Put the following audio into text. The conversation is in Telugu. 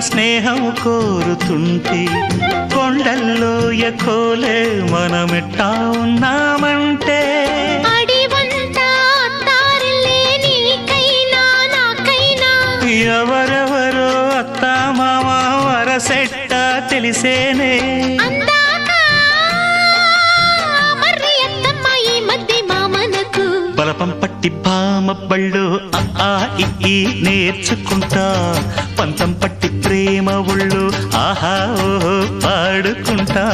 స్నేహం కోరుతుంటే కొండల్లో ఎకోలే మనమెట్టా ఉన్నామంటే ఎవరెవరో అత్తా మామ వరసెట్ట తెలిసేనే బలపం పట్టి భామ బళ్ళు ఆ ఈ నేర్చుకుంటా పంతం పట్టి ప్రేమ ఒళ్ళు ఆహా ఓహో పాడుకుంటా.